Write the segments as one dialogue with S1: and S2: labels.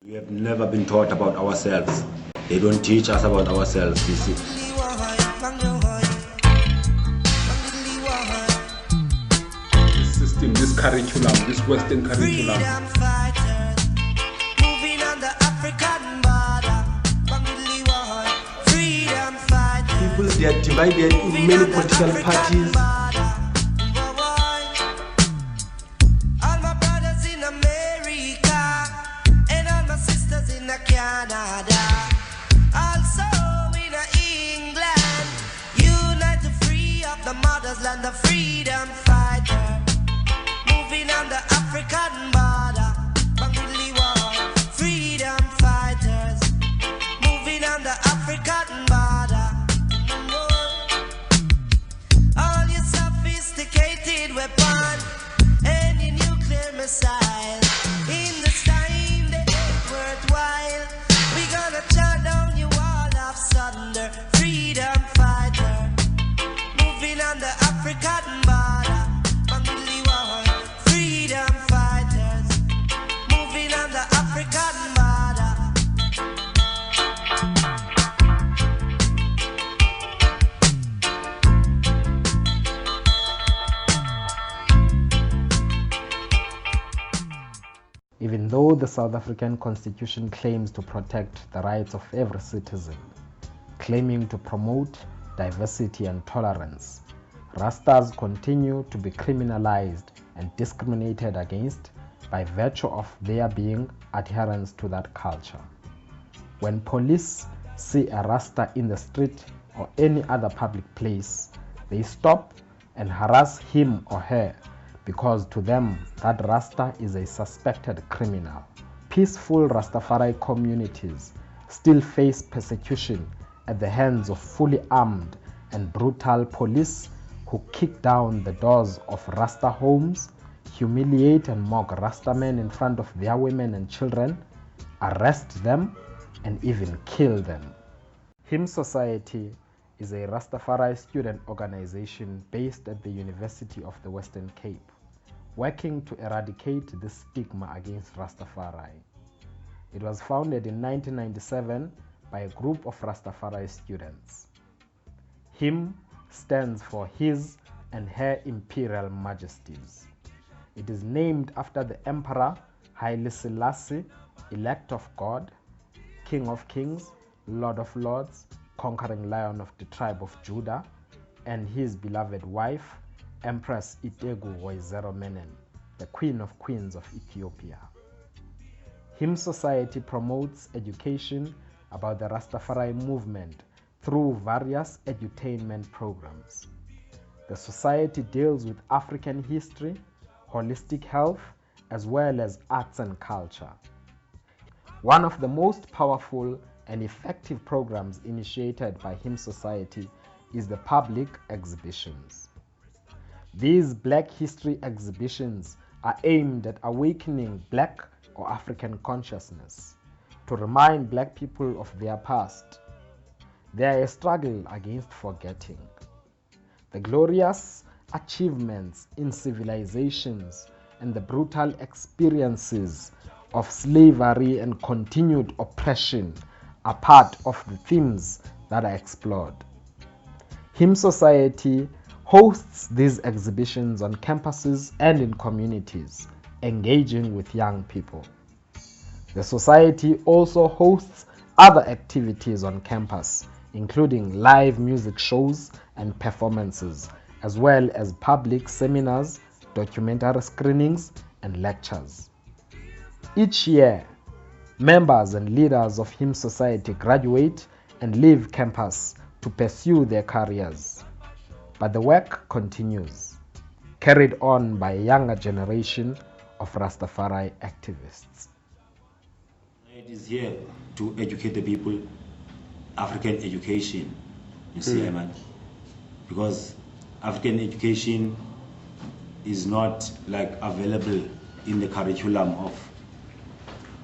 S1: We have never been taught about ourselves. They don't teach us about ourselves, you see.
S2: This system, this curriculum, this Western curriculum.
S3: People, they are divided in many political parties.
S4: Canada, also in England, unite to free up the mother's land, the freedom fighter, moving on the African border, Bangli war, freedom fighters, moving on the African border. All your sophisticated weapons and your nuclear missile, in this time they ain't worthwhile. We gonna tear down your wall of thunder, freedom fighter, moving on the African border, Bangli war, freedom fighters, moving on the African border.
S5: Even though the South African Constitution claims to protect the rights of every citizen, claiming to promote diversity and tolerance, Rastas continue to be criminalized and discriminated against by virtue of their being adherents to that culture. When police see a Rasta in the street or any other public place, they stop and harass him or her because to them that Rasta is a suspected criminal. Peaceful Rastafari communities still face persecution at the hands of fully armed and brutal police who kick down the doors of Rasta homes, humiliate and mock Rastamen in front of their women and children, arrest them, and even kill them. Hymn Society is a Rastafari student organization based at the University of the Western Cape, working to eradicate the stigma against Rastafari. It was founded in 1997 by a group of Rastafari students. HIM stands for His and Her Imperial Majesties. It is named after the Emperor Haile Selassie, elect of God, King of Kings, Lord of Lords, conquering lion of the tribe of Judah, and his beloved wife, Empress Itegu Woizero Menen, the Queen of Queens of Ethiopia. HIM Society promotes education about the Rastafari movement through various edutainment programs. The society deals with African history, holistic health, as well as arts and culture. One of the most powerful and effective programs initiated by HIM Society is the public exhibitions. These Black History exhibitions are aimed at awakening Black or African consciousness, to remind Black people of their past. They are a struggle against forgetting. The glorious achievements in civilizations and the brutal experiences of slavery and continued oppression are part of the themes that are explored. HIM Society hosts these exhibitions on campuses and in communities, engaging with young people. The society also hosts other activities on campus, including live music shows and performances, as well as public seminars, documentary screenings, and lectures. Each year, members and leaders of HIM Society graduate and leave campus to pursue their careers. But the work continues, carried on by a younger generation of Rastafari activists.
S1: It is here to educate the people, African education, you see, man, because African education is not like available in the curriculum of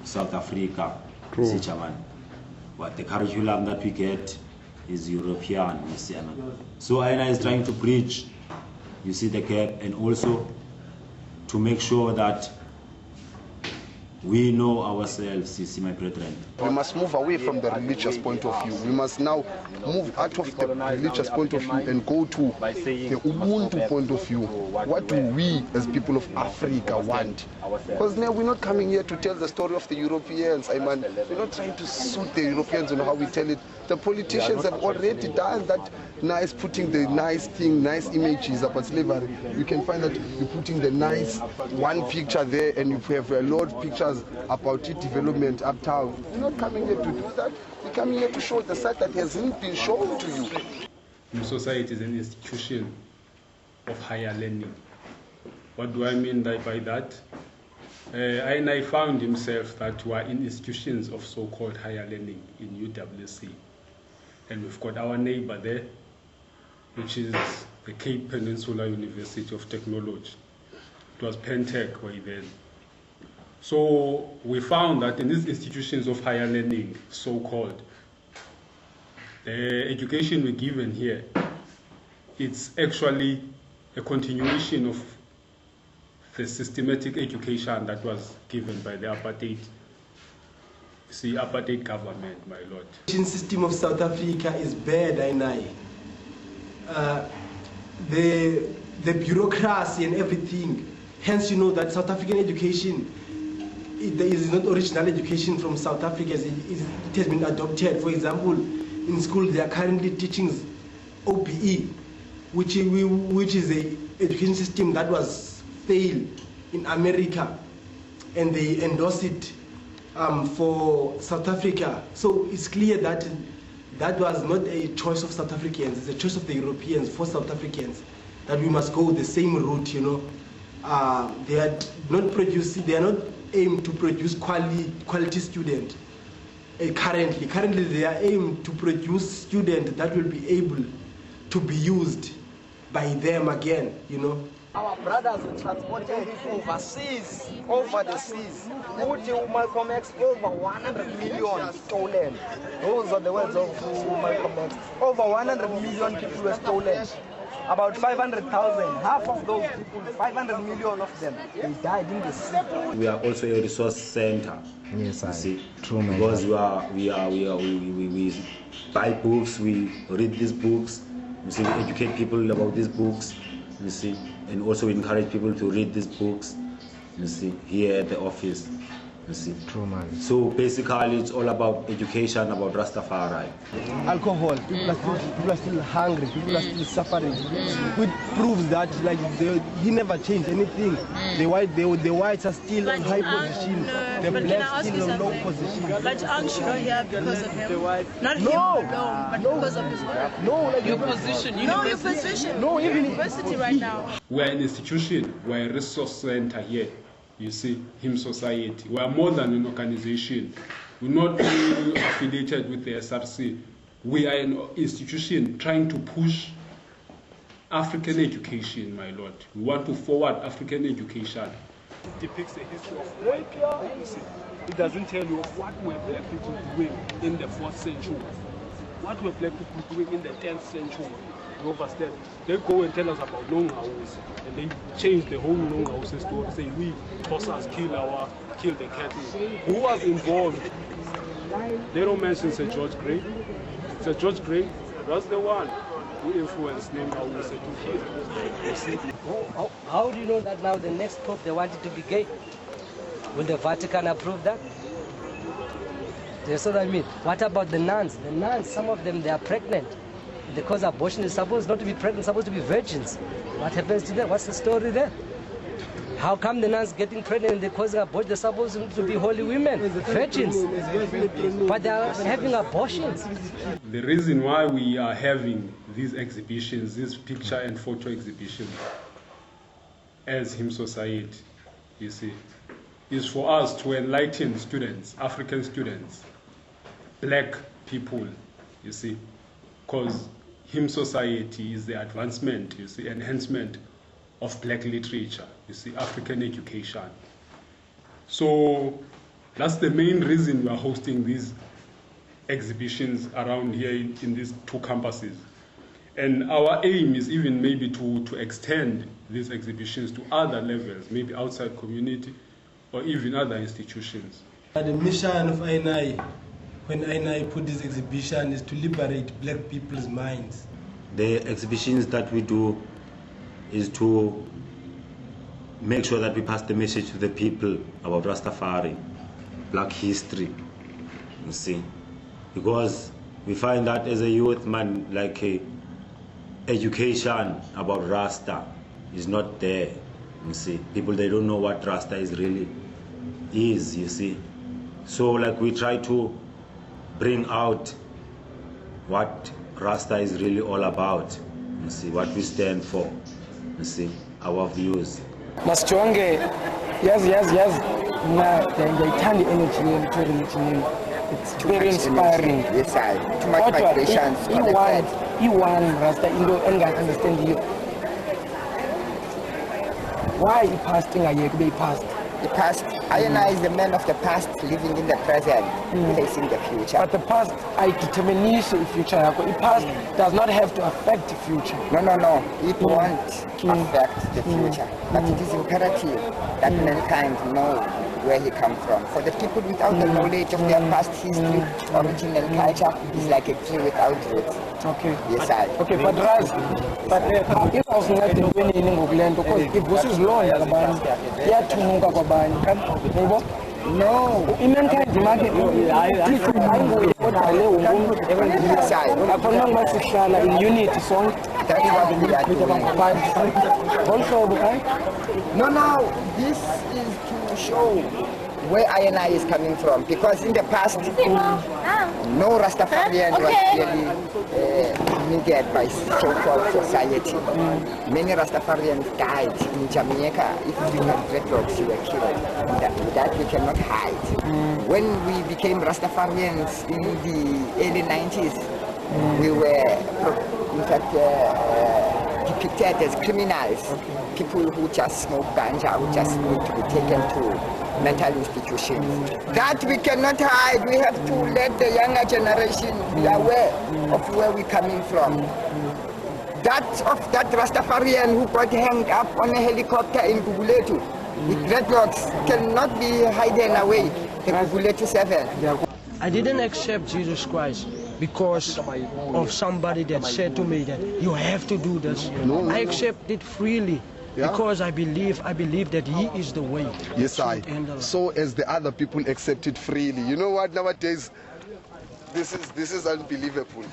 S1: South Africa, you see, man. But the curriculum that we get is European, you see, man. So Aina is trying to bridge, you see, the gap, and also to make sure that We know ourselves, you see, my brethren.
S6: We must move away from the religious point of view. We must now move out of the religious point of view and go to the Ubuntu point of view. What do we as people of Africa want? Because now we're not coming here to tell the story of the Europeans. I mean, we're not trying to suit the Europeans on how we tell it. The politicians have already done that nice, putting the nice thing, nice images about slavery. You can find that you're putting the nice one picture there and you have a lot of pictures about it, development uptown. We're not coming here to do that. We're coming here to show the side that hasn't been shown to you.
S2: New society is an institution of higher learning. What do I mean by that? I found himself that we are in institutions of so-called higher learning in UWC. And we've got our neighbor there, which is the Cape Peninsula University of Technology. It was Pentech way then. So we found that in these institutions of higher learning, so-called, the education we're given here, it's actually a continuation of the systematic education that was given by the apartheid. See, apartheid government, my lord.
S3: The education system of South Africa is bad, I know. The bureaucracy and everything. Hence, you know that South African education, there is not original education from South Africa. It has been adopted. For example, in school they are currently teaching OBE, which is a education system that was failed in America, and they endorse it for South Africa. So it's clear that that was not a choice of South Africans, it's a choice of the Europeans for South Africans, that we must go the same route, you know. They are not aimed to produce quality students. Currently they are aimed to produce students that will be able to be used by them again, you know.
S7: Our brothers were transported overseas, over the seas. Malcolm X, over 100 million stolen. Those are the words of Malcolm X. Over 100 million people were stolen. About 500,000, half of those people, 500 million of them, they died in the sea.
S1: We are also a resource center.
S5: Yes,
S1: you see,
S5: true, man.
S1: because we buy books, we read these books, you see, we educate people about these books, you see, and also we encourage people to read these books, you see, here at the office, you see.
S5: True, man.
S1: So basically it's all about education, about RasTafari.
S3: Alcohol, people are still hungry, people are still suffering, which proves that like he never changed anything. The whites are still in high position, the blacks still in low position.
S8: But aren't you here because of him? Not him alone, but because of his work.
S3: No, like
S8: your position. No, your position.
S3: No, even
S8: university right now.
S2: We are an institution, we are a resource center here. You see, Him Society. We are more than an organization. We're not only affiliated with the SRC. We are an institution trying to push African education, my lord. We want to forward African education.
S9: It depicts the history of white people. You see, it doesn't tell you what were black people doing in the 4th century. What were black people doing in the 10th century? They go and tell us about long house, and they change the whole long house story. Say we Xhosas kill the cattle. Who was involved? They don't mention Sir George Grey. Sir George Grey was the one who influenced long house to kill. You see?
S7: How do you know that now the next pope they wanted to be gay? Will the Vatican approve that? That's what I mean. What about the nuns? The nuns, some of them, they are pregnant. Because abortion is supposed not to be pregnant, supposed to be virgins. What happens to them? What's the story there? How come the nuns getting pregnant and they're causing abortion? They're supposed to be holy women, virgins. But they are having abortions.
S2: The reason why we are having these exhibitions, these picture and photo exhibitions, as Him Society, you see, is for us to enlighten students, African students, black people, you see, because Him Society is the advancement, you see, enhancement of black literature, you see, African education. So that's the main reason we are hosting these exhibitions around here in these 2 campuses. And our aim is even maybe to extend these exhibitions to other levels, maybe outside community, or even other institutions.
S3: The mission of INI, when INI put this exhibition, is to liberate black people's minds.
S1: The exhibitions that we do is to make sure that we pass the message to the people about Rastafari, black history, you see. Because we find that as a youth, man, like education about Rasta is not there, you see. People, they don't know what Rasta is really is, you see. So like we try to bring out what Rasta is really all about, you see, what we stand for, you see, our views.
S10: Masijonge yazi mna ngiyayithanda energy yenu to religion. It's very inspiring.
S11: Yes, too much migrations.
S10: One Rasta into enginga-understand you. Why fasting are you past?
S11: The past, INI is the man of the past, living in the present, facing the future.
S10: But the past, I determine the future. The past does not have to affect the future.
S11: No. It won't affect the future. But it is imperative that mankind know where he comes from. For the people without the knowledge of their past history, original culture, is like a tree without roots.
S10: Okay.
S11: Yes, I.
S10: Okay, but Raz, if I was not winning in England, because if this is law, no. In mankind, market, in unity song.
S11: That's what we are doing.
S10: Also,
S11: No, this is to show where INI is coming from, because in the past, no Rastafarian was really needed by so-called society. Many Rastafarians died in Jamaica. If you had dreadlocks, you were killed. That we cannot hide. When we became Rastafarians in the early 90s, we were, in fact, depicted as criminals, people who just smoke ganja, who just need to be taken to mental institutions. That we cannot hide. We have to let the younger generation be aware of where we're coming from. That Rastafarian who got hanged up on a helicopter in Guguletu with dreadlocks cannot be hidden away. The Guguletu 7.
S12: I didn't accept Jesus Christ because of somebody that said to me that you have to do this. I accept it freely. Yeah. Because I believe that he is the way.
S6: Yes, so as the other people accept it freely. You know what, nowadays, this is unbelievable.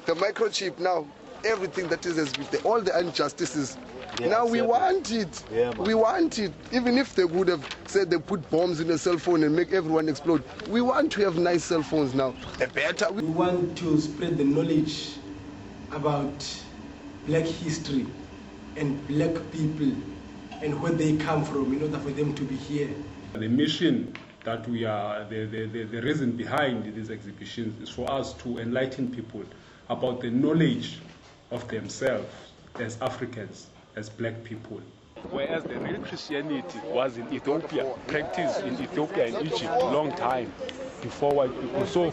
S6: The microchip now, everything that is, all the injustices, now we want it. Yeah, we want it. Even if they would have said they put bombs in a cell phone and make everyone explode, we want to have nice cell phones now. The better.
S3: We want to spread the knowledge about black history and black people and where they come from in order for them to be here.
S2: The mission that we are, the reason behind these exhibitions is for us to enlighten people about the knowledge of themselves as Africans, as black people. Whereas the real Christianity was in Ethiopia, practiced in Ethiopia and Egypt long time before white people. So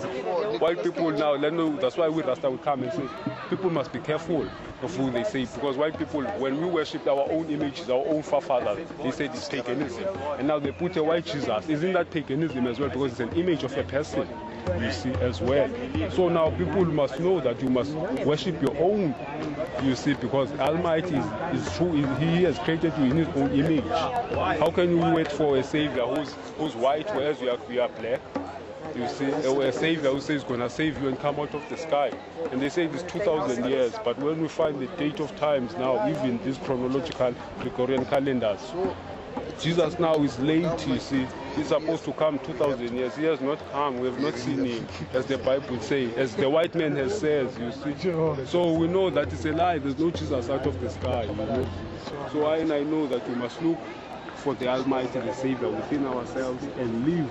S2: white people now, that's why we Rasta will come and say, people must be careful of who they say, because white people, when we worshipped our own images, our own forefathers, they said it's paganism. And now they put a white Jesus. Isn't that paganism as well? Because it's an image of a person, you see, as well. So now people must know that you must worship your own, you see, because Almighty is true. He has created you in his own image. How can you wait for a savior who's white, whereas we are black? You see, a savior who says he's going to save you and come out of the sky. And they say it's 2,000 years, but when we find the date of times now, even these chronological Gregorian calendars, Jesus now is late, you see. He's supposed to come 2,000 years. He has not come. We have not seen him, as the Bible says, as the white man has said, you see. So we know that it's a lie. There's no Jesus out of the sky, you know. So I know that we must look for the Almighty, the Savior within ourselves and live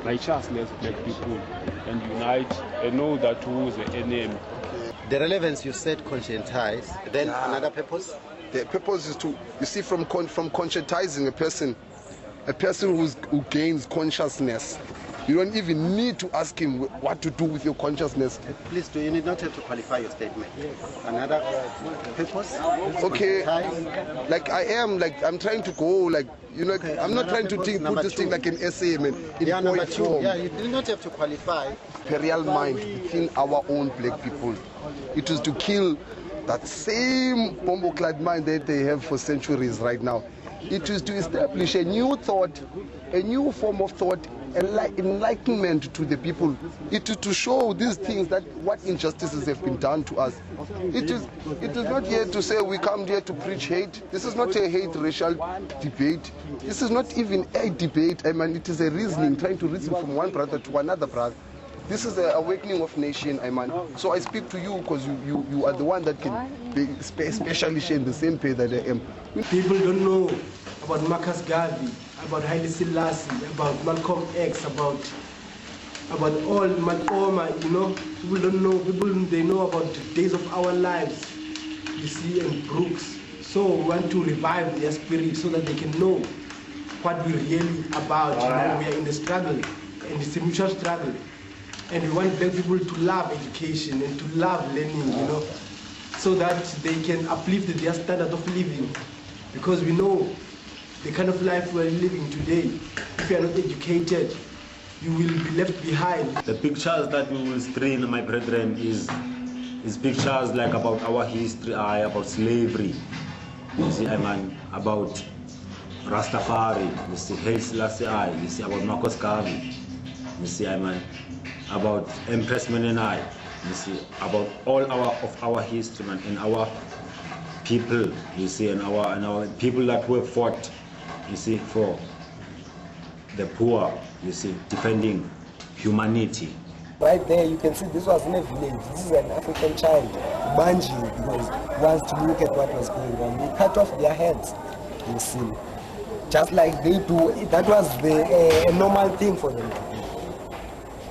S2: righteously as black people and unite and know that who is the enemy.
S13: The relevance you said conscientize, then another purpose?
S6: The purpose is to, you see, from conscientizing a person who gains consciousness, You don't even need to ask him what to do with your consciousness.
S13: Please do. You need not have to qualify your statement. Yes. Another purpose?
S6: Okay. Like I'm trying to go, like, you know, okay, I'm not trying to put this thing like an essay, man.
S13: Yeah, number two. Yeah, you do not have to qualify.
S6: Imperial mind within our own black people. It was to kill that same bombo-clad mind that they have for centuries right now. It was to establish a new thought, a new form of thought, enlightenment to the people. It is to show these things, that what injustices have been done to us. It is not here to say we come here to preach hate. This is not a hate racial debate. This is not even a debate. I mean, it is a reasoning, trying to reason from one brother to another brother. This is the awakening of nation, Ayman. So I speak to you because you are the one that can be especially share the same pay that I am.
S3: People don't know about Marcus Garvey, about Haile Selassie, about Malcolm X, about all Malcolm, you know. People don't know. They know about the days of our lives, you see, and Brooks. So we want to revive their spirit so that they can know what we're really about. You know, we are in the struggle, and it's a mutual struggle. And we want black people to love education and to love learning, you know, so that they can uplift their standard of living. Because we know the kind of life we're living today, if you are not educated, you will be left behind.
S1: The pictures that we will screen, my brethren, is pictures like about our history, about slavery, you see, I mean, about RasTafari, you see, Haile Selassie, you see, about Marcus Garvey, you see, I mean, about Empress Menenai, you see, about all our history, man, and our people, you see, and our people that were fought, you see, for the poor, you see, defending humanity.
S10: Right there, you can see this was in a village. This is an African child, Banji, because he wants to look at what was going on. They cut off their heads, you see, just like they do. That was a normal thing for them to do.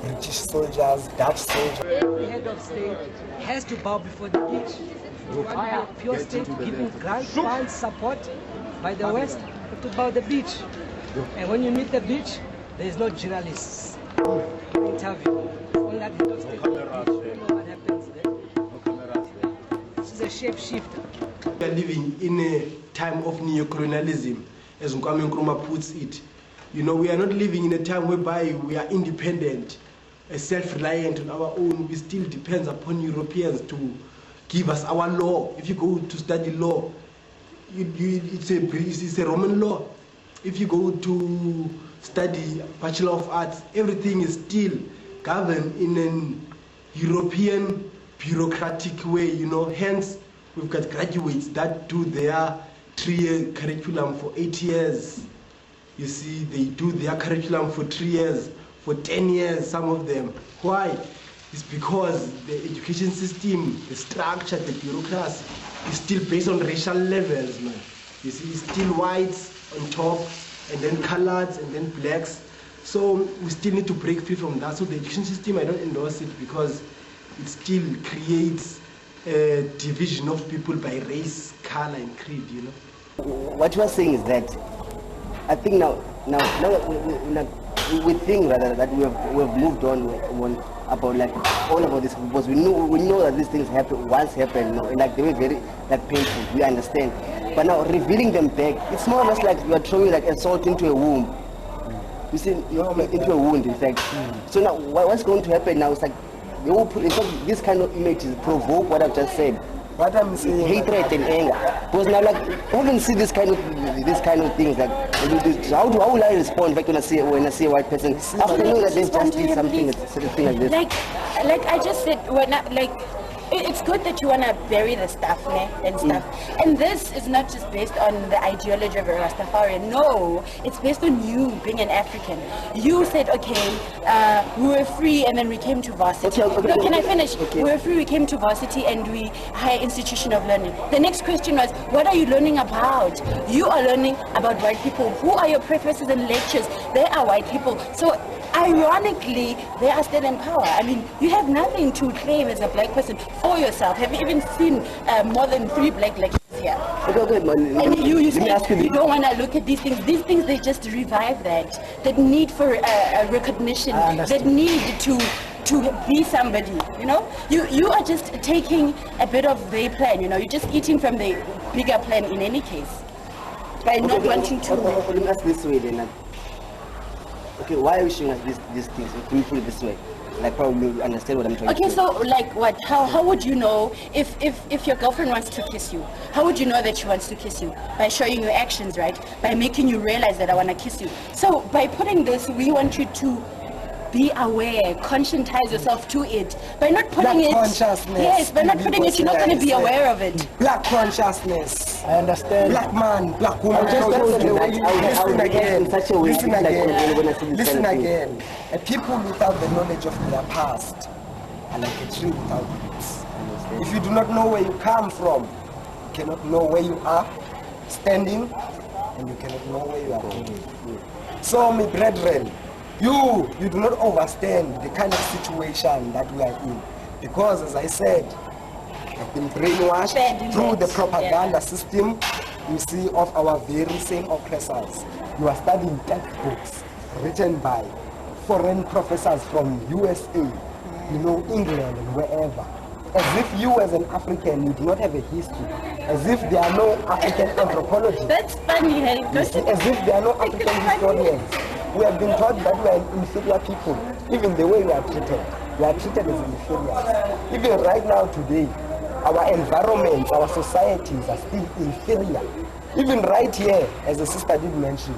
S10: British soldiers, Dutch soldiers.
S7: Every head of state has to bow before the beach. Require pure state giving grant funds support by the West, have to bow the beach. And when you meet the beach, there is no journalists interview. Only that head of state. You know what happens there. This is a shapeshifter.
S3: We are living in a time of neocolonialism, as Nkwame Nkrumah puts it. You know, we are not living in a time whereby we are independent, self-reliant on our own. We still depend upon Europeans to give us our law. If you go to study law, it's a Roman law. If you go to study Bachelor of Arts, everything is still governed in an European bureaucratic way, you know. Hence, we've got graduates that do their 3-year curriculum for 8 years. You see, they do their curriculum for 3 years, for 10 years, some of them. Why? It's because the education system, the structure, the bureaucracy is still based on racial levels, man. You see, it's still whites on top, and then coloreds, and then blacks. So we still need to break free from that. So the education system, I don't endorse it because it still creates a division of people by race, color, and creed, you know.
S11: What you are saying is that I think now we think rather that we have moved on about like all about this, because we know that these things once happened, and like they were very painful. We understand, but now revealing them back, it's more or less like you are throwing like a salt into a womb. You see, into a wound, in fact. So now what's going to happen now is like this kind of images provoke what I've just said. What I'm saying, hatred and anger. Because now, like, I haven't seen this kind of things. Like, how will I respond when I see a white person after knowing that they've just did something like this?
S14: Like I just said, it's good that you want to bury the stuff, and stuff. And this is not just based on the ideology of a Rastafarian. No, it's based on you being an African. You said, okay, we were free and then we came to varsity. Okay, can I finish? Okay. We were free, we came to varsity and we higher institution of learning. The next question was, what are you learning about? You are learning about white people. Who are your professors and lectures? They are white people. So ironically, they are still in power. I mean, you have nothing to claim as a black person for yourself. Have you even seen more than 3 black lectures here.
S10: Okay,
S14: And you say you don't want to look at these things. These things, they just revive that need for recognition, that need to be somebody, you know? You are just taking a bit of their plan, you know? You're just eating from the bigger plan in any case. By not wanting to...
S10: Let me ask this way then. Okay, why are you showing us these things? Can you put it this way? Like, probably you understand what I'm trying to say.
S14: Okay, so like what? How would you know if your girlfriend wants to kiss you? How would you know that she wants to kiss you? By showing your actions, right? By making you realize that I want to kiss you. So by putting this, we want you to be aware, conscientize yourself to it. By not putting
S10: Black
S14: it,
S10: consciousness.
S14: yes, by not putting it, you're not going to be aware of it.
S10: Black consciousness.
S3: I understand.
S10: Black man, black woman. Listen again. Listen again. People without the knowledge of their past are like a tree without roots. If you do not know where you come from, you cannot know where you are standing, and you cannot know where you are going. So, my brethren, you do not understand the kind of situation that we are in, because as I said, I've been brainwashed through the propaganda system, you see, of our very same oppressors. You are studying textbooks written by foreign professors from USA, you know, England and wherever, as if you as an African, you do not have a history, as if there are no African anthropology.
S14: That's funny, hey?
S10: As if there are no African historians. We have been taught that we are inferior people. Even the way we are treated as inferior. Even right now today, our environments, our societies are still inferior. Even right here, as the sister did mention,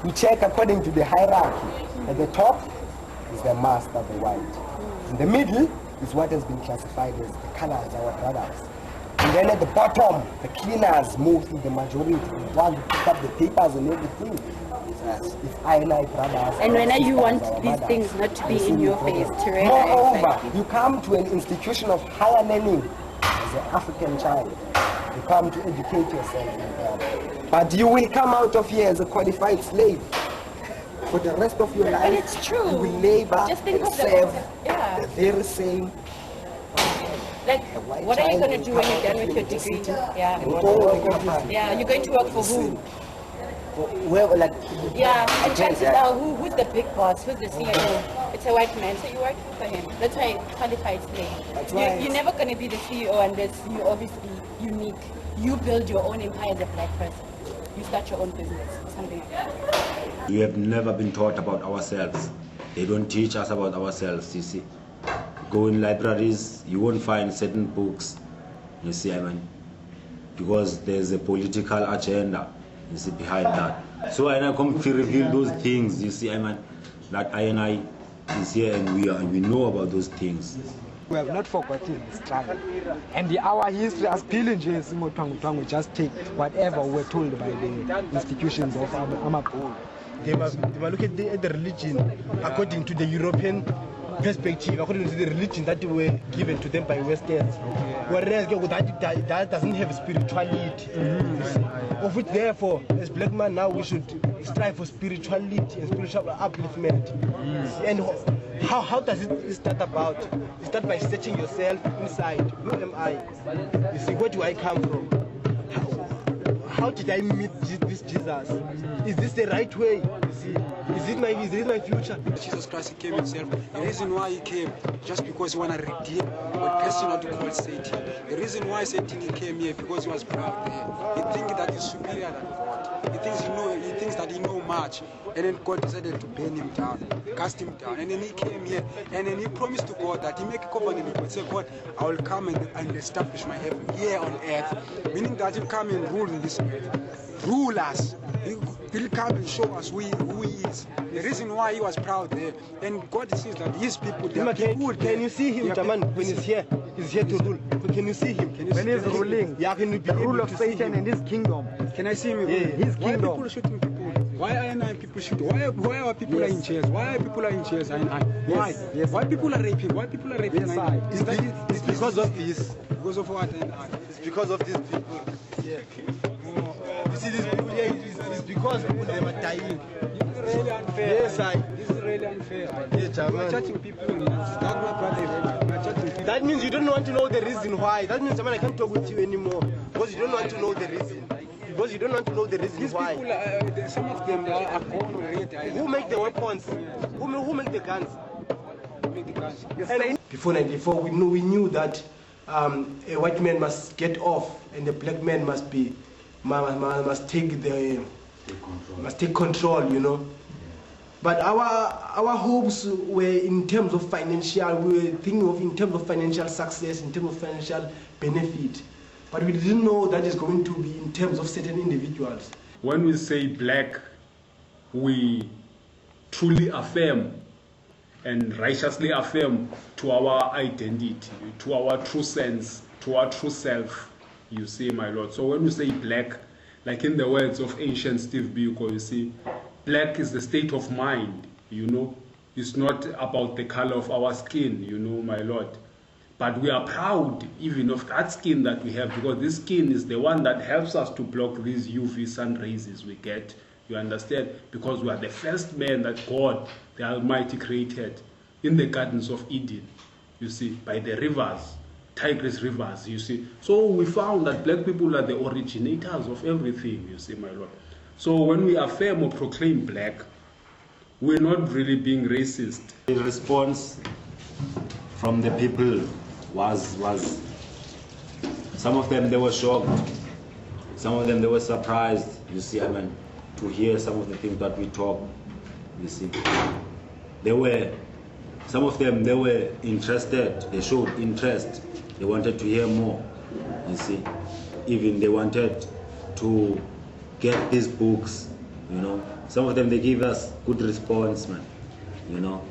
S10: we check according to the hierarchy. At the top is the master, the white. In the middle is what has been classified as the colors, our brothers. And then at the bottom, the cleaners, mostly the majority, the ones who pick up the papers and everything. It's I brothers.
S14: And when you want these things not to be in your face, to realize.
S10: Moreover, you come to an institution of higher learning as an African child. You come to educate yourself. But you will come out of here as a qualified slave. For the rest of your life,
S14: but it's true.
S10: You will labor
S14: just think
S10: and
S14: of
S10: serve
S14: the
S10: very same.
S14: Like, what are you going to do when you're done with your degree? Yeah. Yeah, you're going to work for who?
S10: Well, like,
S14: yeah, and chances are, who's the big boss? Who's the CEO? It's a white man, so you're working for him. That's why qualified slave. You're never going to be the CEO unless you're obviously unique. You build your own empire as a black person. You start your own business or something like that.
S1: We have never been taught about ourselves. They don't teach us about ourselves, you see. Go in libraries, you won't find certain books, you see, I mean, because there's a political agenda, you see, behind that. So I come to reveal those things, you see, I mean, that I is here and we know about those things.
S15: We have not forgotten the struggle. And our history as Pilinges, we just take whatever we're told by the institutions of Amapol.
S3: They must look at the religion according to the European perspective, according to the religion that were given to them by Westerns. Whereas that doesn't have spirituality. Of which therefore, as black man now, we should strive for spirituality and spiritual upliftment. And how does it start about? It starts by searching yourself inside. Who am I? You see, where do I come from? How did I meet this Jesus? Is this the right way? You see, is it my future?
S16: Jesus Christ, he came himself. The reason why he came, just because he want to redeem what person not to call Satan. The reason why Satan he came here, because he was proud there. He thinks that he's superior than God. He thinks that he knows much. And then God decided to burn him down, cast him down. And then he came here, and then he promised to God that he make a covenant with God. Say, God, I will come and establish my heaven here on earth. Meaning that he'll come and rule in this earth. Rule us. He'll come and show us who he is. The reason why he was proud there. And God sees that his people, they are people.
S3: Can you see him, Taman, when he's here? He's here to rule. Can you see him?
S15: When he's ruling, the rule of Satan and his kingdom.
S16: Can I see him?
S15: Yeah, his kingdom.
S16: Why are people shooting people? Why are people shooting? Why are people in chairs? Why are people in chairs? Why?
S15: Yes.
S16: Why people are raping? Why people are raping?
S3: It's because of this.
S16: Because of what?
S3: It's because of these people. Yeah. You see these people here, it's because people they were dying.
S16: really unfair.
S3: Yes,
S16: This is really unfair. We're chatting people. It's not my brother. We're chatting people.
S3: That means you don't want to know the reason why. That means I can't talk with you anymore because you don't want to know the reason. Because you don't want to know the reason why.
S16: People, some of them are gone already.
S3: Who make the weapons? Who make the guns? Before 94, we knew that a white man must get off and the black man must take control, you know. But our hopes were in terms of financial. We were thinking of in terms of financial success, in terms of financial benefit. But we didn't know that is going to be in terms of certain individuals.
S2: When we say black, we truly affirm and righteously affirm to our identity, to our true sense, to our true self, you see, my Lord. So when we say black, like in the words of ancient Steve Biko, you see, black is the state of mind, you know. It's not about the color of our skin, you know, my Lord. But we are proud even of that skin that we have, because this skin is the one that helps us to block these UV sun rays we get. You understand? Because we are the first man that God, the Almighty, created in the gardens of Eden, you see, by the rivers, Tigris rivers, you see. So we found that black people are the originators of everything, you see, my Lord. So when we affirm or proclaim black, we're not really being racist.
S1: The response from the people was some of them, they were shocked, some of them they were surprised, you see, I mean, to hear some of the things that we talk, you see. Some of them, they were interested, they showed interest, they wanted to hear more, you see. Even they wanted to get these books, you know. Some of them, they give us good response, man, you know.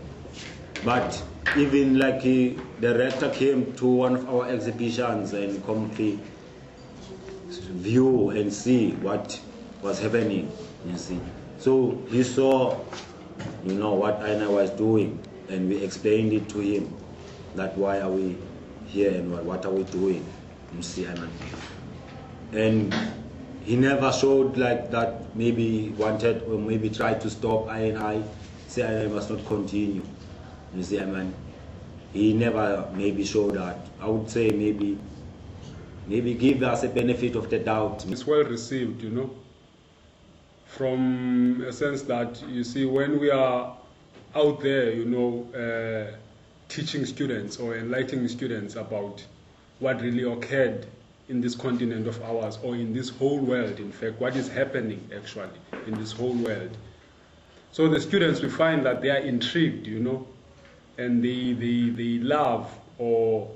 S1: But even like the rector came to one of our exhibitions and come to view and see what was happening, you see. So he saw, you know, what Aina was doing, and we explained it to him, that why are we here and what are we doing, you see, Aina. And he never showed like that, maybe wanted or maybe tried to stop I say I must not continue, you see, I mean. He never maybe showed that. I would say maybe give us a benefit of the doubt.
S2: It's well received, you know, from a sense that, you see, when we are out there, you know, teaching students or enlightening students about what really occurred in this continent of ours, or in this whole world, in fact, what is happening actually in this whole world. So the students, we find that they are intrigued, you know, and they love, or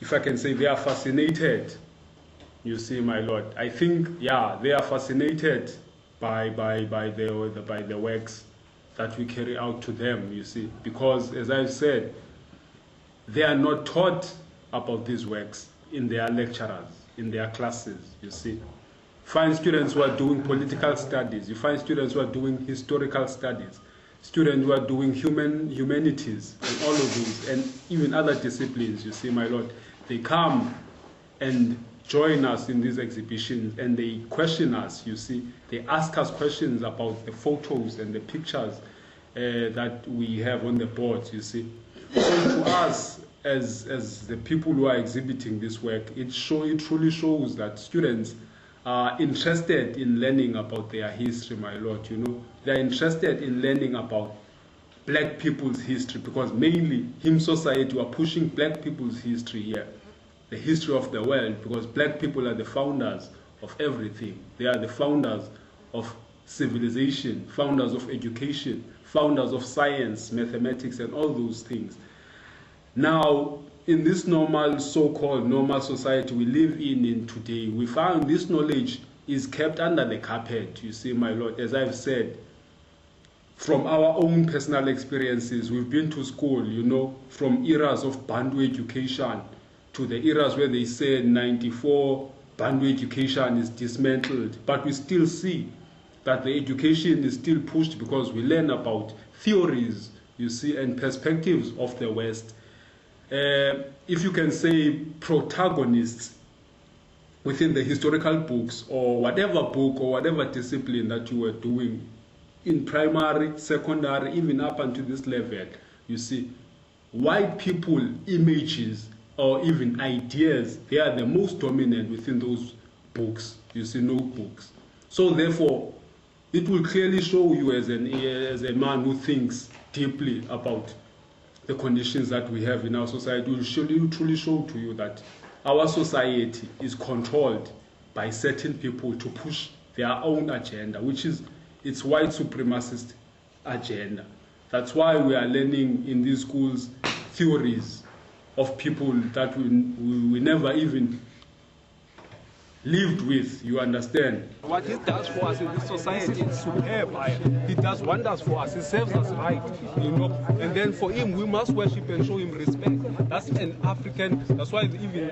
S2: if I can say, they are fascinated, you see, my Lord. I think, yeah, they are fascinated by the works that we carry out to them, you see, because, as I've said, they are not taught about these works in their lecturers, in their classes, you see. Find students who are doing political studies, you find students who are doing historical studies, students who are doing humanities, and all of these, and even other disciplines, you see, my Lord. They come and join us in these exhibitions, and they question us, you see. They ask us questions about the photos and the pictures that we have on the boards, you see. So to us, as the people who are exhibiting this work, it truly shows that students are interested in learning about their history, my Lord, you know. They're interested in learning about black people's history, because mainly Hymn Society are pushing black people's history here, the history of the world, because black people are the founders of everything. They are the founders of civilization, founders of education, founders of science, mathematics, and all those things. Now, in this normal, so-called normal society we live in today, we found this knowledge is kept under the carpet, you see, my Lord. As I've said, from our own personal experiences, we've been to school, you know, from eras of Bantu education to the eras where they said 94, Bantu education is dismantled, but we still see that the education is still pushed, because we learn about theories, you see, and perspectives of the West. If you can say protagonists within the historical books, or whatever book or whatever discipline that you were doing in primary, secondary, even up until this level, you see, white people images or even ideas, they are the most dominant within those books, you see, notebooks. So therefore, it will clearly show you as a man who thinks deeply about the conditions that we have in our society. It will truly show to you that our society is controlled by certain people to push their own agenda, which is its white supremacist agenda. That's why we are learning in these schools theories of people that we never even lived with, you understand?
S9: What he does for us in this society is superb. He does wonders for us. He serves us right, you know. And then for him, we must worship and show him respect. That's an African. That's why even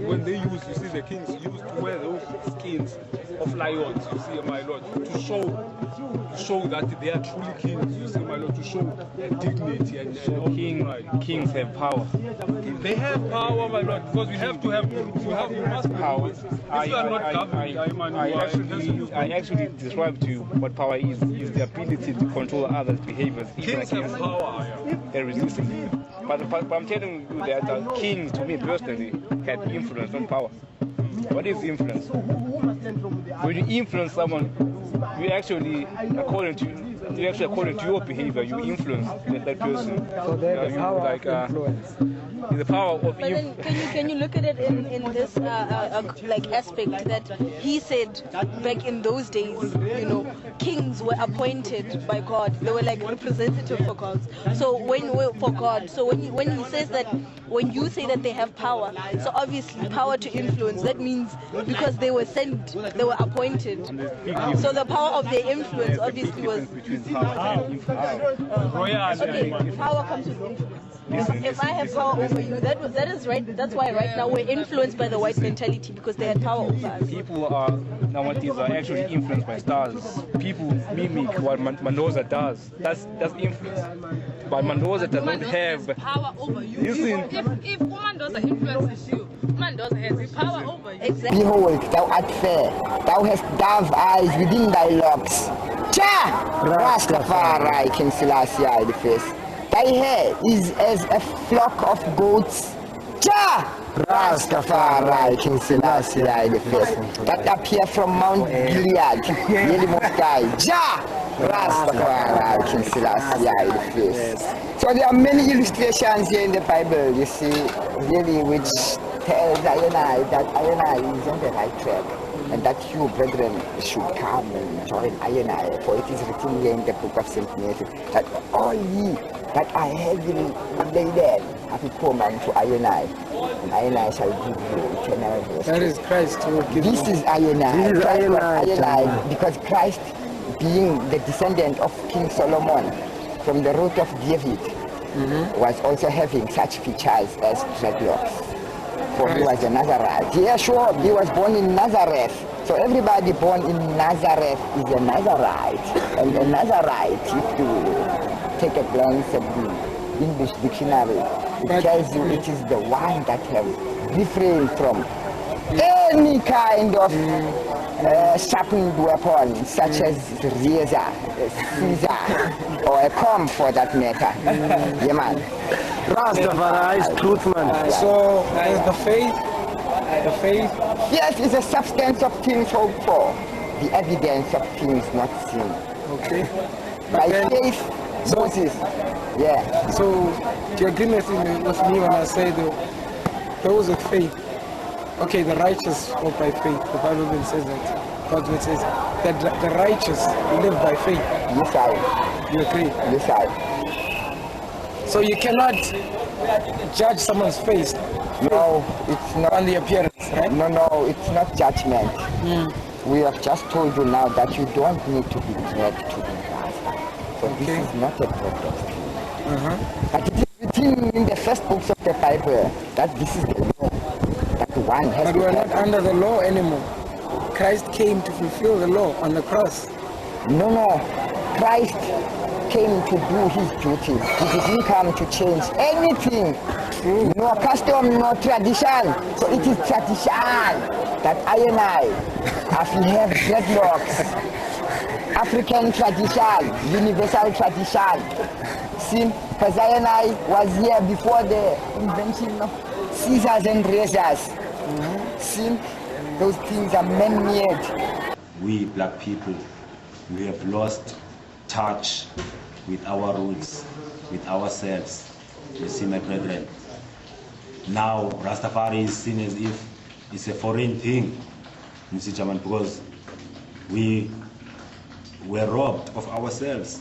S9: when they use, you see, the kings used to wear those skins of lions. You see, my lord, to show that they are truly kings. You see, my lord, to show dignity and
S17: kings have power.
S9: They have power, my lord, because we have to have. You must
S17: power. I actually describe to you what power is the ability to control others' behaviors.
S9: Kings have power.
S17: Irresistibly. But I'm telling you that kings, to me personally, have influence, not power. What is influence? When you influence someone, you actually, according to your behavior, you influence that person.
S15: So there's the power of influence.
S17: The power of
S8: but then can you look at it in this like aspect that he said back in those days, you know, kings were appointed by God. They were like representative for God. So when he says that, when you say that they have power, so obviously power to influence, that means because they were sent, they were appointed. So the power of their influence obviously was okay. Power comes with influence. If I have power over you, that is right. That's why right now we're influenced by the white mentality because they had power over us.
S17: People nowadays are actually influenced by stars. People mimic what Mendoza does. That's influence. But Mendoza does not have
S8: power over you.
S17: Listen.
S8: If Mendoza influences you, Mendoza has power over you. Exactly.
S11: Behold, thou art fair. Thou hast dove eyes within thy locks. Cha! Rastafari, King Selassie the first. Thy hair is as a flock of goats. Cha! Rastafari, King Selassie the first. That appear from Mount Gilead, really most high. Ja! Rastafari, King Selassie the first. So there are many illustrations here in the Bible, you see, really, which tells Ayana that Ayana is on the right track. And that you, brethren, should come and join Ayana, for it is written here in the book of St. Matthew that all ye that are heavy laden have to come unto Ayana, and Ayana shall give you eternal rest.
S15: That is Christ who will give you.
S11: This is Ayana.
S15: This is Ayana.
S11: Because Christ, being the descendant of King Solomon from the root of David, was also having such features as dreadlocks. For he was a Nazarite. Yeah, sure, he was born in Nazareth. So everybody born in Nazareth is a Nazarite. And a Nazarite, if you take a glance at the English dictionary, it tells you it is the one that has refrained from any kind of sharpened weapon, such as razor, scissor, or a comb for that matter. Yeah, man.
S15: Rastafari is truth, man. So, is the faith?
S11: Yes, it's a substance of things hoped for, the evidence of things not seen.
S15: Okay.
S11: By faith, Moses. Yeah.
S15: So, do you agree with me when I say those with faith? Okay, the righteous walk by faith. The Bible even says that. God's word says that the righteous live by faith.
S11: Yes, I.
S15: You agree?
S11: Yes, I.
S15: So you cannot judge someone's face.
S11: No, it's not.
S15: On the appearance, right?
S11: No, it's not judgment. We have just told you now that you don't need to be dragged to the past. So this is not a problem. But it is written in the first books of the Bible that this is the law. That one has
S15: but we are not under the law anymore. Christ came to fulfill the law on the cross.
S11: No. Christ came to do his duty. He didn't come to change anything. No custom, no tradition. So it is tradition that I and I, as we have dreadlocks, African tradition, universal tradition. See, because I was here before the invention of scissors and razors. See, those things are man-made.
S1: We black people, we have lost touch with our roots, with ourselves. You see, my brethren. Now, Rastafari is seen as if it's a foreign thing, you see, German, because we were robbed of ourselves.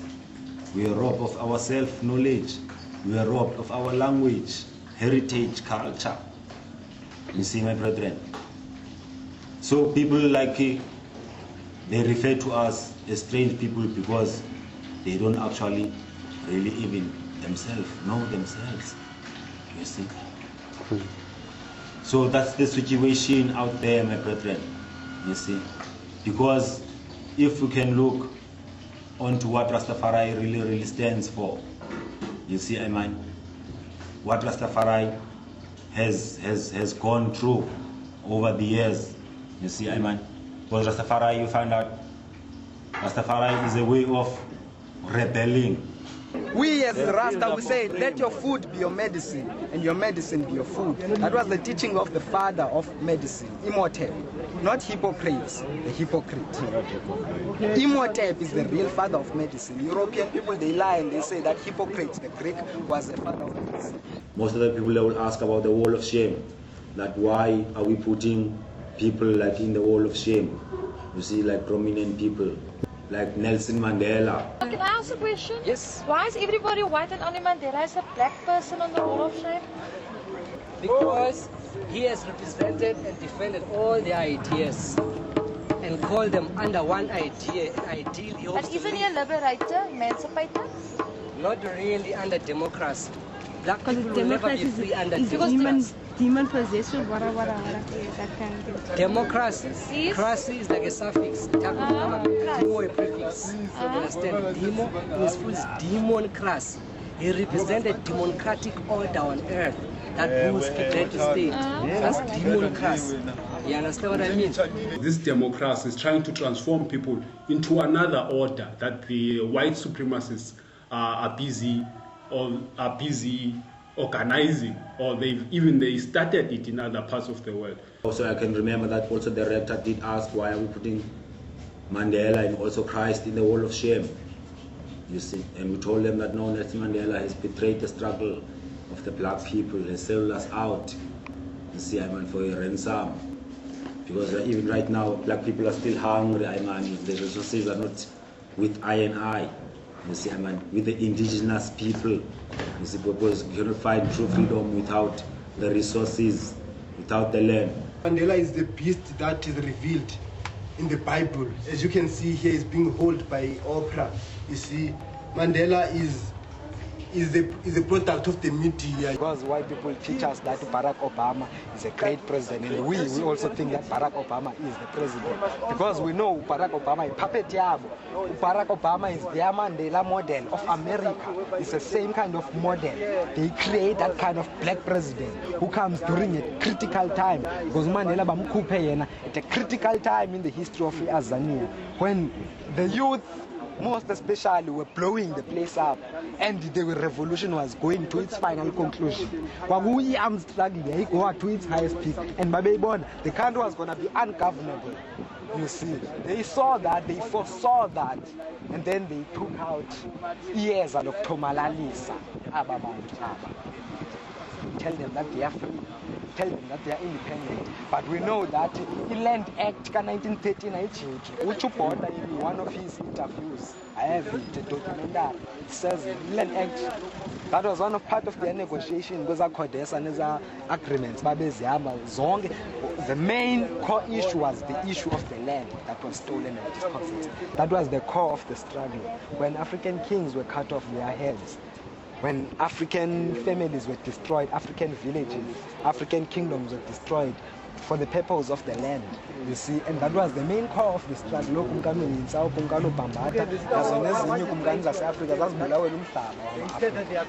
S1: We are robbed of our self-knowledge. We are robbed of our language, heritage, culture. You see, my brethren. So people like, they refer to us as strange people because they don't actually really even themselves know themselves. You see. So that's the situation out there, my brethren. You see. Because if we can look onto what Rastafari really stands for, you see, I mean, what Rastafari has gone through over the years, you see, I mean, because Rastafari, you find out, Rastafari is a way of rebelling.
S10: We as Rasta, we say, let your food be your medicine and your medicine be your food. That was the teaching of the father of medicine, Imhotep. Not Hippocrates, the hypocrite. Imhotep is the real father of medicine. European people, they lie and they say that Hippocrates, the Greek, was the father of medicine.
S1: Most of the people, they will ask about the wall of shame. That why are we putting people like in the wall of shame? You see, like prominent people. Like Nelson Mandela.
S18: Can I ask a question?
S10: Yes.
S18: Why is everybody white and only Mandela is a black person on the wall of shame?
S7: Because he has represented and defended all their ideas and called them under one idea, an ideal he hopes
S18: But isn't he a liberator, emancipator?
S7: Not really under democracy. Black people will never be free under democracy.
S8: Demon possession, that kind of thing.
S7: Democracy. Cracy is like a suffix. Demo a prefix. You understand? Demo is full demon crass. He represented democratic order on earth that rules people to state. That's demon crass. You understand what I mean?
S2: This democracy is trying to transform people into another order that the white supremacists are busy organizing, or they started it in other parts of the world.
S1: Also, I can remember that also the rector did ask why are we putting Mandela and also Christ in the wall of shame, you see. And we told them that no, Nelson Mandela has betrayed the struggle of the black people, has sold us out, you see, I mean, for a ransom. Because even right now, black people are still hungry, I mean, the resources are not with I and I. You see, I mean, with the indigenous people, you see, because you cannot find true freedom without the resources, without the land.
S3: Mandela is the beast that is revealed in the Bible. As you can see here, is being held by Oprah. You see, Mandela is the product of the media.
S10: Because white people teach us that Barack Obama is a great president, and we also think that Barack Obama is the president. Because we know Barack Obama is puppet yabo. Barack Obama is their Mandela model of America. It's the same kind of model. They create that kind of black president who comes during a critical time. Because Mandela bamkhuphe yena at a critical time in the history of Tanzania, when the youth, most especially, were blowing the place up and the revolution was going to its final conclusion. Armed struggle go to its highest peak, and the country was going to be ungovernable. You see, they saw that, they foresaw that, and then they took out years of Tomalalisa. Tell them that they are free, tell them that they are independent. But we know that the Land Act of 1939, which in one of his interviews, I have it, a documentary, it says the Land Act, that was one of part of their negotiation, because and agreements. The main core issue was the issue of the land that was stolen and dispossessed. That was the core of the struggle. When African kings were cut off their heads, when African families were destroyed, African villages, African kingdoms were destroyed,
S19: for the purpose of the land, you see, and that was the main core of the struggle.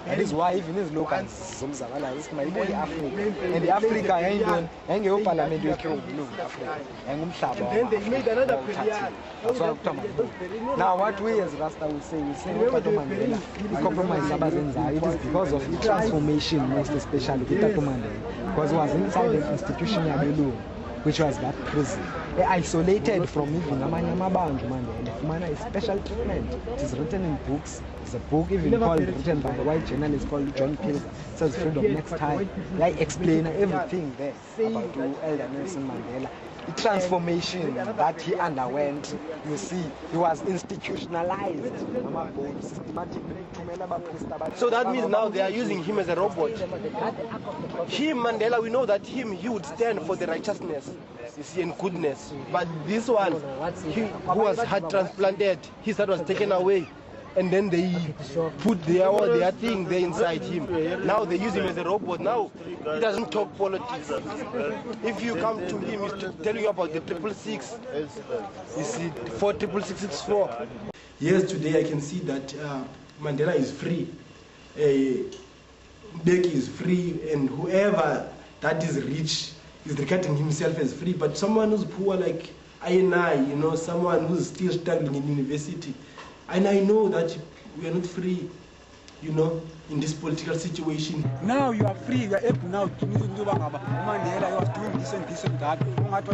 S19: That is why even his locals, and the Africa ain't your parliament, you kill Africa, and
S3: then they made another period.
S19: Now, what we as Rasta will say, we compromise it is because of the transformation, most especially because it was inside the institution which was that prison, isolated from even a special treatment. It is written in books. It's a book even written by a white journalist called John Pilger. It says Freedom Next Time. I explain everything there about Elder Nelson Mandela. The transformation that he underwent, you see, he was institutionalized.
S3: So that means now they are using him as a robot. Him, Mandela, we know that he would stand for the righteousness, you see, and goodness. But this one, who was heart transplanted, his heart was taken away. And then they put their thing there inside him. Now they use him as a robot. Now he doesn't talk politics. If you come to him, he's telling you about the 666. You see, 46664. Yes, today I can see that Mandela is free. Beki is free, and whoever that is rich is regarding himself as free. But someone who's poor, like I and I, you know, someone who's still struggling in university, and I know that we are not free, you know, in this political situation.
S16: Now you are free, you are able now to do Mandela, you are doing this and this and that. Because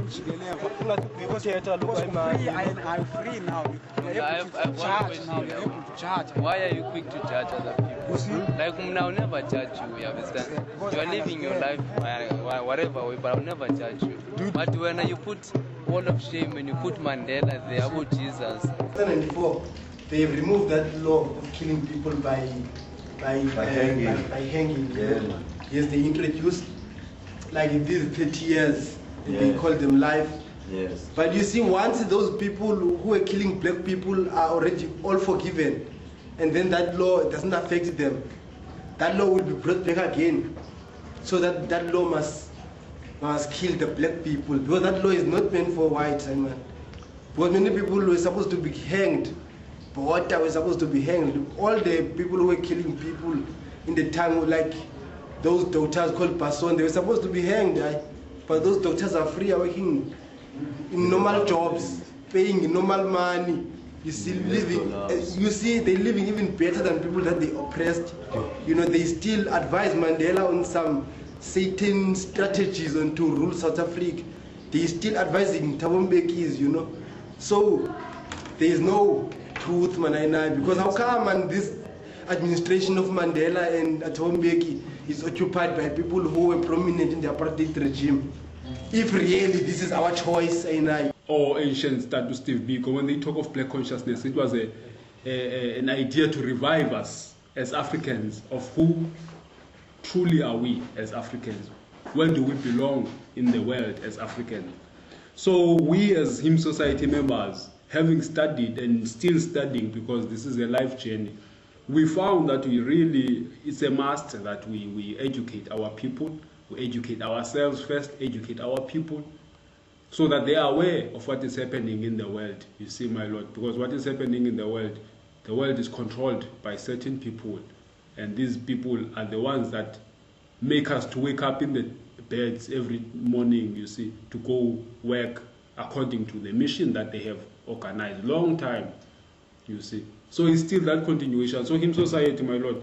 S16: I'm free now. You are able to charge now, you are able to charge.
S20: Why are you quick to judge other people?
S16: You see?
S20: Like I'll never judge you, you understand? You are living your life whatever way, but I'll never judge you. But when you put wall of shame and you put Mandela there about Jesus.
S3: 2004. They've removed that law of killing people by hanging.
S1: Yeah.
S3: Yes, they introduced, like in these 30 years, they call them life.
S1: Yes.
S3: But you see, once those people who are killing black people are already all forgiven, and then that law doesn't affect them, that law will be brought back again. So that law must kill the black people, because that law is not meant for whites, man. Because many people were supposed to be hanged. But we're supposed to be hanged. All the people who were killing people in the time, like those doctors called Passon, they were supposed to be hanged. Right? But those doctors are free, are working in normal jobs, paying normal money. You see, they're living even better than people that they oppressed. You know, they still advise Mandela on some Satan strategies on to rule South Africa. They're still advising Thabo Mbeki's, you know. So there is no truth, Manaina, because how come this administration of Mandela and Thabo Mbeki is occupied by people who were prominent in the apartheid regime? If really this is our choice, Ainai.
S2: Or ancient status Steve Biko, when they talk of black consciousness, it was an idea to revive us as Africans of who truly are we as Africans. Where do we belong in the world as Africans? So we as Hymn Society members, having studied and still studying, because this is a life journey, we found that it's a must that we educate our people, we educate ourselves first, educate our people, so that they are aware of what is happening in the world, you see, my Lord. Because what is happening in the world is controlled by certain people, and these people are the ones that make us to wake up in the beds every morning, you see, to go work according to the mission that they have organized long time, you see. So it's still that continuation. So Hymn Society, my Lord,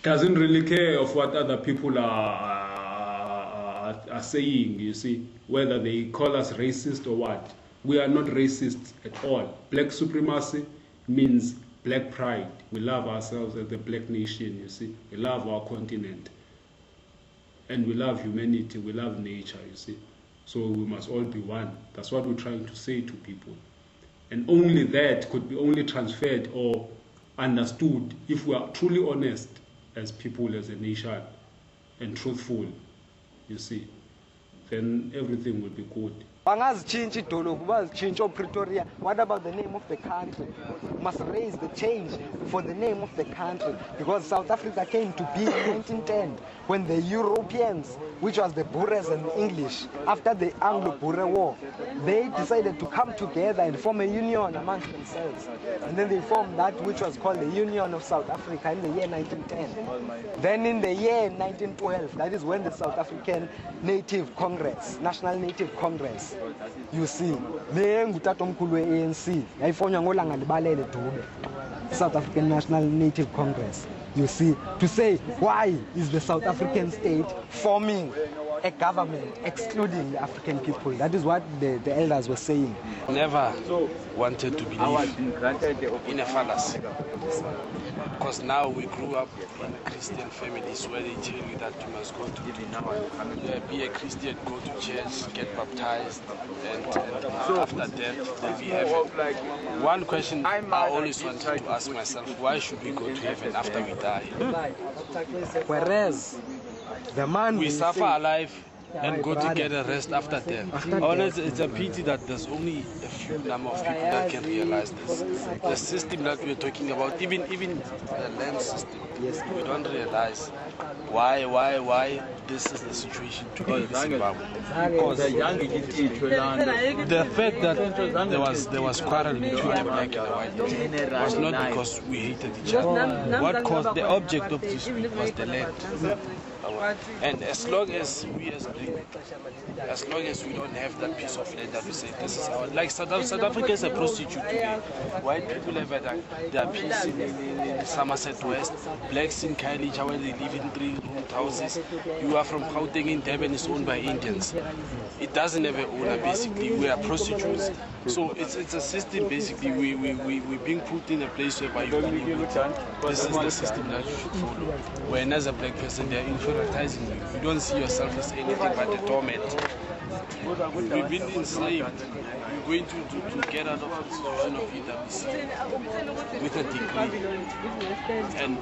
S2: doesn't really care of what other people are saying, you see, whether they call us racist or what. We are not racist at all. Black supremacy means black pride. We love ourselves as the black nation, you see. We love our continent. And we love humanity, we love nature, you see. So we must all be one. That's what we're trying to say to people. And only that could be only transferred or understood if we are truly honest as people, as a nation, and truthful, you see. Then everything will be good.
S19: Bangazichinja idolophu, bazichinja Pretoria. What about the name of the country? Must raise the change for the name of the country, because South Africa came to be in 1910 when the Europeans, which was the Boers and the English, after the Anglo-Boer War, they decided to come together and form a union amongst themselves. And then they formed that which was called the Union of South Africa in the year 1910. Then in the year 1912, that is when the South African Native Congress, National Native Congress, you see, ANC, South African National Native Congress, you see, to say why is the South African state forming a government excluding the African people. That is what the elders were saying.
S21: Never wanted to believe in a fallacy, because now we grew up in Christian families where they tell you that you must go to be a Christian, go to church, get baptized, and after death then be heaven. One question I always wanted to ask myself: why should we go to heaven after we die?
S19: Whereas the man
S21: we suffer alive and go to get a rest after death. Honestly, it's a pity that there's only a few number of people that can realize this. The system that we're talking about, even the land system, we don't realize why this is the situation today in Zimbabwe. Because the fact that there was quarrel between the black and the white was not because we hated each other. What caused the object of this was the land. And as long as we don't have that piece of land that we say this is our, like South Africa is a prostitute today. White people have their piece in Somerset West, blacks in Kailija where they live in 3-room houses. You are from Gauteng in Durban, is owned by Indians. It doesn't have an owner basically. We are prostitutes. So it's a system basically. We're being put in a place whereby you believe this is the system that you should follow. When as a black person they are inferiorizing you. You don't see yourself as anything but a doormat. We've been enslaved. We're going to get out of the situation of EWC with a degree. And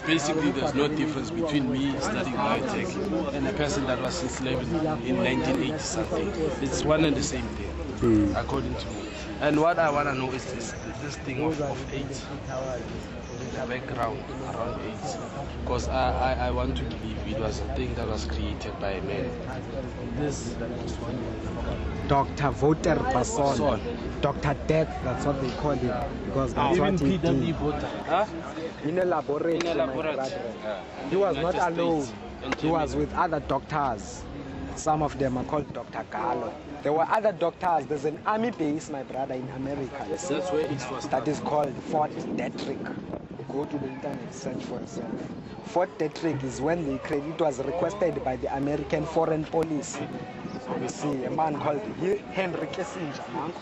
S21: basically there's no difference between me studying biotech and a person that was enslaved in 1980 something. It's one and the same thing, according to me. And what I want to know is this thing of AIDS. The background around AIDS, because I want to believe it was a thing that was created by a man. This
S19: Dr. Voter Person, Dr. Death, that's what they call him, because that's what he did. In a laboratory. He was not alone. He was with other doctors. Some of them are called Dr. Gallo. There were other doctors. There's an army base, my brother, in America. That's where it was. That is called Fort Detrick. Go to the internet, search for yourself. Fort Detrick is when it was requested by the American Foreign Police. You see, a man called Henry Kissinger.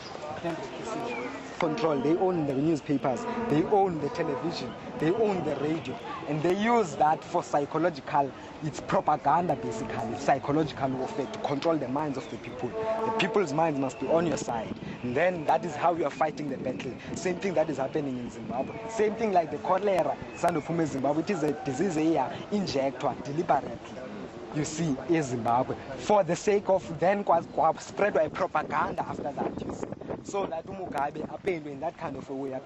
S19: Control. They own the newspapers, they own the television, they own the radio, and they use that for psychological, it's propaganda basically, it's psychological warfare to control the minds of the people. The people's minds must be on your side, and then that is how you are fighting the battle. Same thing that is happening in Zimbabwe. Same thing like the cholera, Sandofume Zimbabwe, it is a disease here injected deliberately. You see, in Zimbabwe, for the sake of then spread by propaganda after that, you see. So that Mugabe appealed in that kind of a way,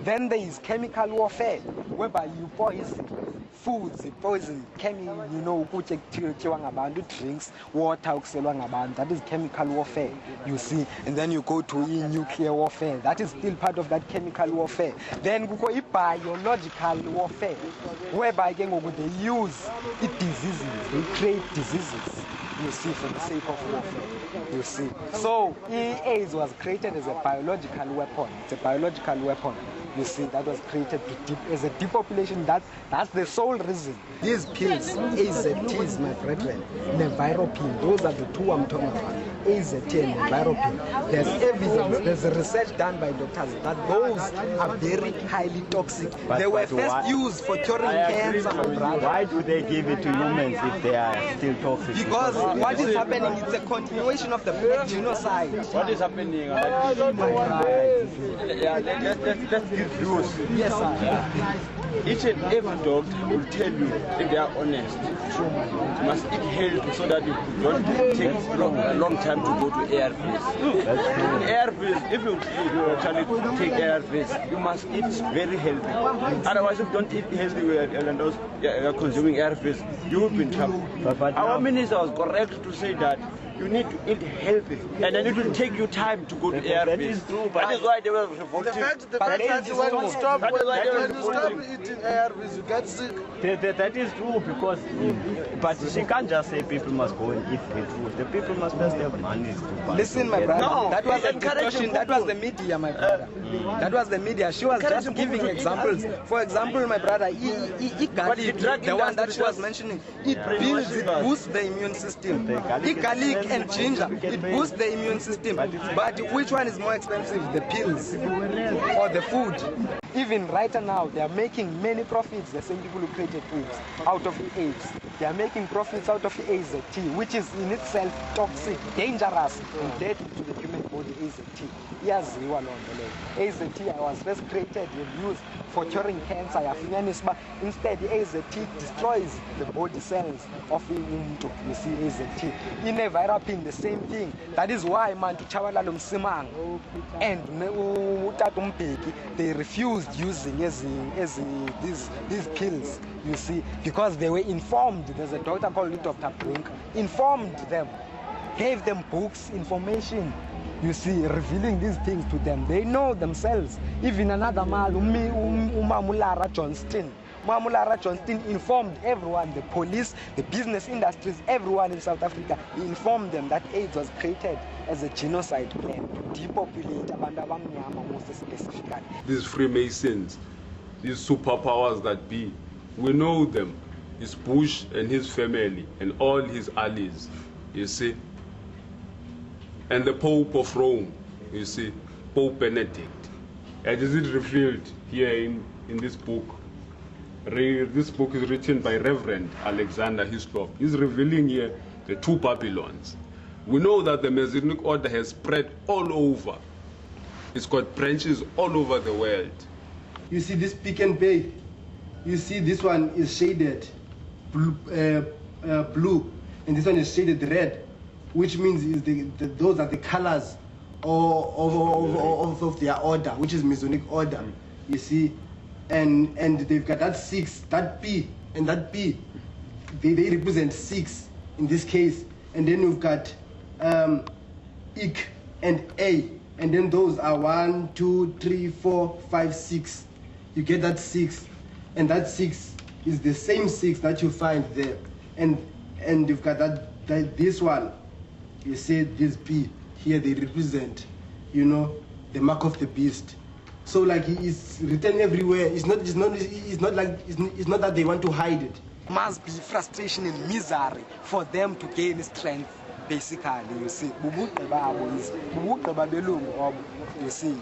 S19: then there is chemical warfare, whereby you poison foods, poison chemical, drinks, water, that is chemical warfare, you see. And then you go to nuclear warfare, that is still part of that chemical warfare. Then you go to biological warfare, whereby they use diseases, they create diseases, you see, for the sake of warfare, you see. So AIDS was created as a biological weapon. It's a biological weapon, you see, that was created as a depopulation. That's the sole reason. These pills, AZTs, my brethren, Neviropin, those are the two I'm talking about. AZT and Neviropin. There's evidence, there's a research done by doctors that those are very highly toxic. They were first used for curing cancer.
S1: Why do they give it to humans if they are still toxic?
S19: Because what is happening, it's a continuation of the black genocide.
S1: What is happening?
S19: Let's give views. Yes, sir.
S4: Each and every doctor will tell you, if they are honest, you must eat healthy so that you don't take a long time to go to ARVs. ARVs, if you actually take ARVs, you must eat very healthy. Otherwise, if you don't eat healthy and those consuming ARVs, you will be in trouble. Our minister was correct to say that you need to eat healthy, and then it will take you time to go to ARVs. That is true, but that is why they were revolting.
S22: The fact that when you stop eating ARVs, you get sick.
S4: That is true, because but she can't just say people must go and eat the food. The people must first have money to buy.
S19: Listen, my brother,
S4: No,
S19: that was a
S4: encourage
S19: discussion, that was the media, my brother. That was the media. She was just giving examples. For example, my brother, garlic, the one that she was mentioning, it builds, it boosts the immune system. Garlic and ginger, it boosts the immune system. But which one is more expensive, the pills or the food? Even right now, they are making many profits, the same people who created AIDS, out of AIDS. They are making profits out of AZT, which is in itself toxic, dangerous, and deadly to the human body. AZT. Yes, you are on the AZT was first created and used for curing cancer. Instead, AZT destroys the body cells of the umuntu. You see, AZT. In a virapin, the same thing. That is why man to Chawalalum Simang and they refused using these pills, you see, because they were informed. There's a doctor called Dr. Brink, informed them, gave them books, information, you see, revealing these things to them. They know themselves. Even another man, Mamulara Johnston informed everyone, the police, the business industries, everyone in South Africa. He informed them that AIDS was created as a genocide plan to depopulate abantu abamnyama most specifically.
S2: These Freemasons, these superpowers that be, we know them. It's Bush and his family and all his allies, you see. And the Pope of Rome, you see, Pope Benedict. And is it revealed here in this book? This book is written by Reverend Alexander Hislop. He's revealing here the two Babylons. We know that the Masonic order has spread all over. It's got branches all over the world.
S3: You see this Pick and Pay. You see this one is shaded blue, and this one is shaded red, which means is those are the colors of their order, which is Masonic order. You see, and they've got that 6, that P and that P. They represent 6 in this case, and then we've got Ik and A, and then those are 1, 2, 3, 4, 5, 6. You get that 6, and that 6 is the same 6 that you find there, and you've got that this one. You see this P here, they represent, you know, the mark of the beast. So like it's written everywhere. It's not that they want to hide it.
S19: Must be frustration and misery for them to gain strength. Basically, you see, you see,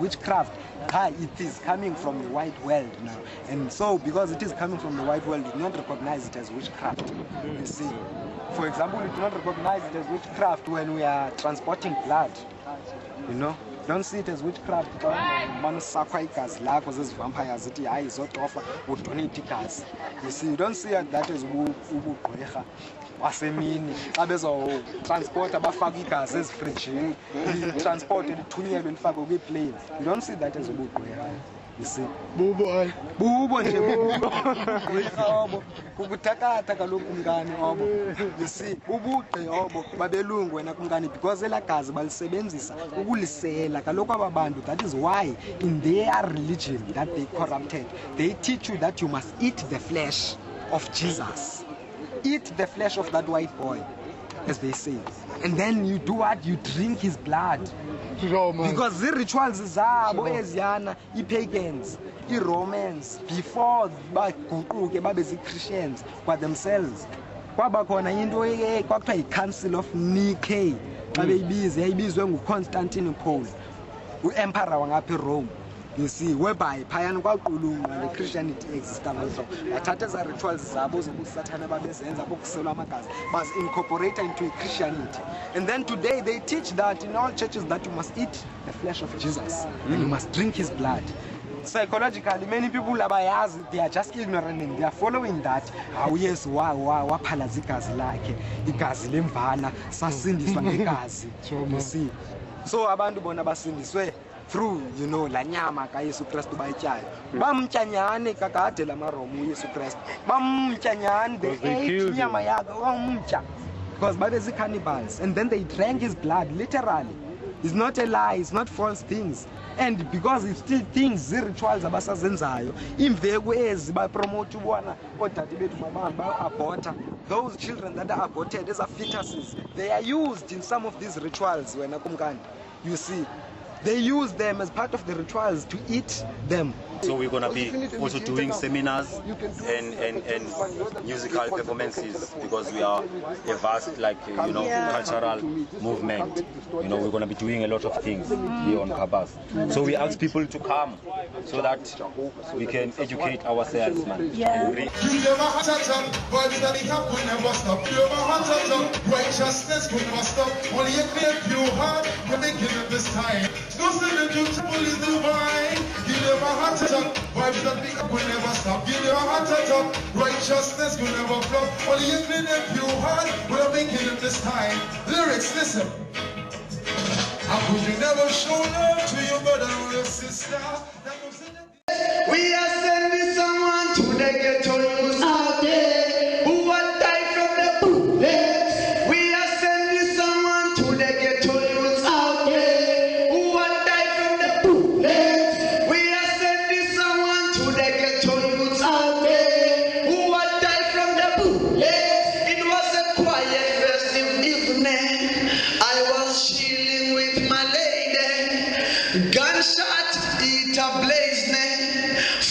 S19: witchcraft, it is coming from the white world now, and so because it is coming from the white world, we do not recognize it as witchcraft. You see, for example, we do not recognize it as witchcraft when we are transporting blood. You know. Don't see it as witchcraft. Vampires, you see, you don't see that as wasemini abezo transport abafaka igazi ezifridgini transport elithunyelwe lifakwe kwi-plane. You don't see that as ubugqwera. You see, bubo nje bubo kubuthakatha kaloku mngane obo. You see, ubugqe obo babelungu wena kumngane, because elagazi balisebenzisa ukulisela kaloku aba bantu. That is why in their religion that they corrupted, they teach you that you must eat the flesh of Jesus. Eat the flesh of that white boy, as they say, and then you do what? You drink his blood. Because the rituals zabo eziyana i-pagans, i-Romans, before baguquke babe Christians kwa themselves, kwaba khona into kwakuthiwa yi-Council of Nicaea, yayibizwe ngu-Constantinople, u-emperor wangapha eRome. You see, whereby phayana kwaqulunqwa le Christianity exists also. Bathatha eza rituals zabo zobusathana babezenza bokuselwa amagazi, bas incorporate into Christianity. And then today they teach that in all churches that you must eat the flesh of Jesus and you must drink his blood. psychologically, many people they are just ignorant and they are following that. Oh yes, waphala zigazi lakhe, igazi lemvana, sasindiswa ngegazi. You see. So abantu bona basindiswe through, you know, la nyama ka Yesu Kristu bayityayo. Bamtyanyane kakade la maromo uYesu Kristu. Bamtyanyane they ate nyama yakhe bamtya. Because babezi cannibals, and then they drank his blood literally. It's not a lie, it's not false things. And because it's still things, rituals abasazenzayo, imveko ezi bapromote ubona odade bethu mama ba-aborta. Those children that are aborted as fetuses, they are used in some of these rituals wena kumkani. You see, they use them as part of the rituals to eat them.
S5: So we're going to be also doing seminars and musical performances, because we are a vast, cultural movement. You know, we're going to be doing a lot of things here on Kabas. So we ask people to come so that we can educate ourselves, man.
S12: Yeah. Righteousness will never stop. Only a clear, pure heart will make it at this time. No sin to temple is divine. Give them a heart attack. Vibes that pick up will never stop. Give them a heart attack. Righteousness will never flop. Only a clear, pure heart will make it at this time. Lyrics, listen. How could you never show love to your brother or your sister?
S23: We are sending someone to the ghetto youths out there who will die from the bullets. We are sending someone to the ghetto youths out there who will die from the bullets. We are sending someone to the ghetto youths out there who will die from the bullets. It was a quiet festive evening. I was chilling with my lady. Gunshot, it a blaze.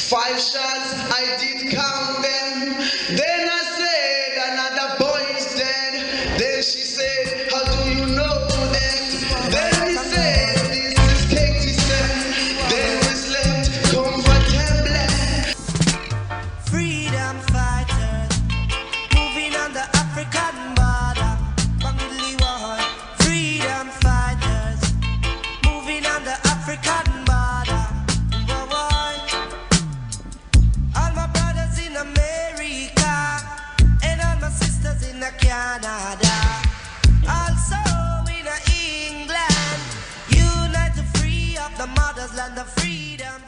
S23: 5 shots, I did count them. Then I said, another boy is dead. Then she said, how do you know that? Then we said, this is Katie said. Then we slept comfortably.
S12: Freedom fighters, moving on the African border. Freedom fighters, moving on the African border. America and all my sisters in Canada, also in England, unite to free up the mother's land, the freedom.